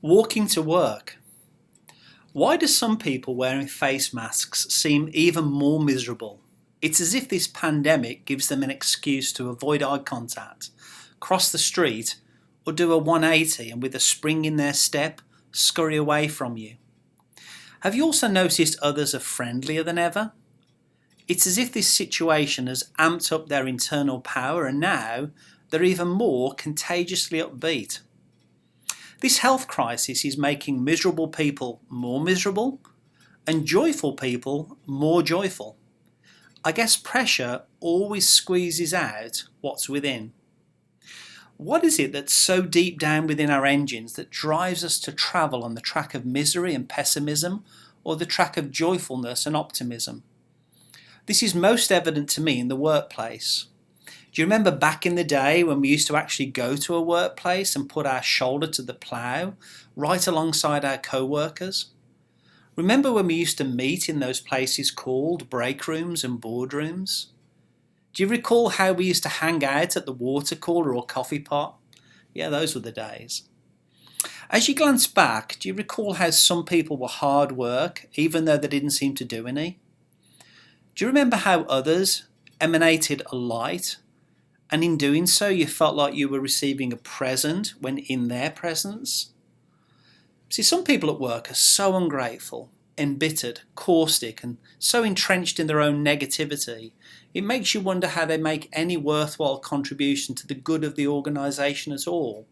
Walking to work. Why do some people wearing face masks seem even more miserable? It's as if this pandemic gives them an excuse to avoid eye contact, cross the street, or do a 180 and with a spring in their step, scurry away from you. Have you also noticed others are friendlier than ever? It's as if this situation has amped up their internal power and now they're even more contagiously upbeat. This health crisis is making miserable people more miserable and joyful people more joyful. I guess pressure always squeezes out what's within. What is it that's so deep down within our engines that drives us to travel on the track of misery and pessimism or the track of joyfulness and optimism? This is most evident to me in the workplace. Do you remember back in the day when we used to actually go to a workplace and put our shoulder to the plough right alongside our co-workers? Remember when we used to meet in those places called break rooms and boardrooms? Do you recall how we used to hang out at the water cooler or coffee pot? Yeah, those were the days. As you glance back, do you recall how some people were hard work even though they didn't seem to do any? Do you remember how others emanated a light? And in doing so, you felt like you were receiving a present when in their presence? See, some people at work are so ungrateful, embittered, caustic, and so entrenched in their own negativity, it makes you wonder how they make any worthwhile contribution to the good of the organisation at all.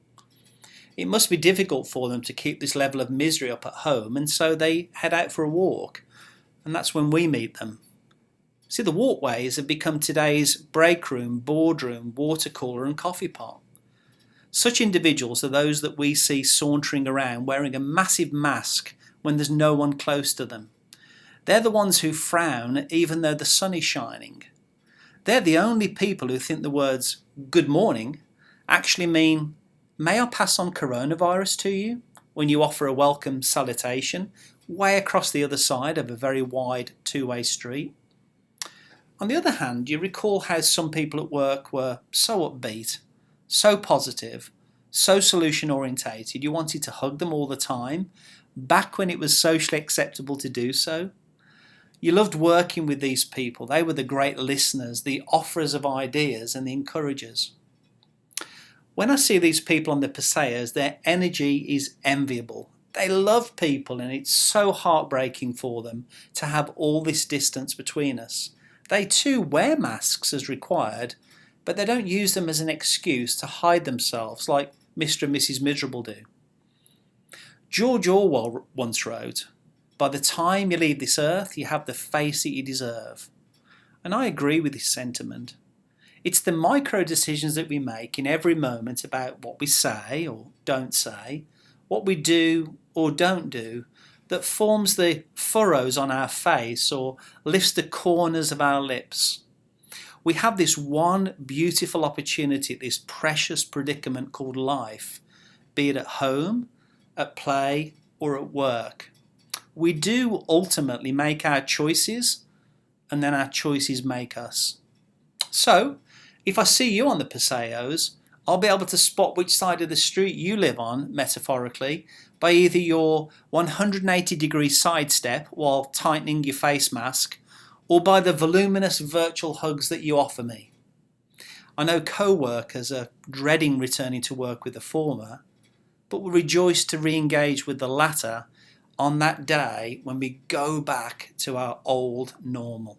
It must be difficult for them to keep this level of misery up at home, and so they head out for a walk, and that's when we meet them. See, the walkways have become today's break room, boardroom, water cooler and coffee pot. Such individuals are those that we see sauntering around wearing a massive mask when there's no one close to them. They're the ones who frown even though the sun is shining. They're the only people who think the words "good morning" actually mean "may I pass on coronavirus to you" when you offer a welcome salutation way across the other side of a very wide two-way street. On the other hand, you recall how some people at work were so upbeat, so positive, so solution orientated, you wanted to hug them all the time, back when it was socially acceptable to do so. You loved working with these people. They were the great listeners, the offerers of ideas and the encouragers. When I see these people on the Paseos, their energy is enviable. They love people and it's so heartbreaking for them to have all this distance between us. They too wear masks as required, but they don't use them as an excuse to hide themselves like Mr. and Mrs. Miserable do. George Orwell once wrote, "By the time you leave this earth, you have the face that you deserve." And I agree with this sentiment. It's the micro decisions that we make in every moment about what we say or don't say, what we do or don't do, that forms the furrows on our face or lifts the corners of our lips. We have this one beautiful opportunity at this precious predicament called life, be it at home, at play, or at work. We do ultimately make our choices, and then our choices make us. So, if I see you on the Paseos, I'll be able to spot which side of the street you live on, metaphorically, by either your 180-degree sidestep while tightening your face mask, or by the voluminous virtual hugs that you offer me. I know co-workers are dreading returning to work with the former, but will rejoice to re-engage with the latter on that day when we go back to our old normal.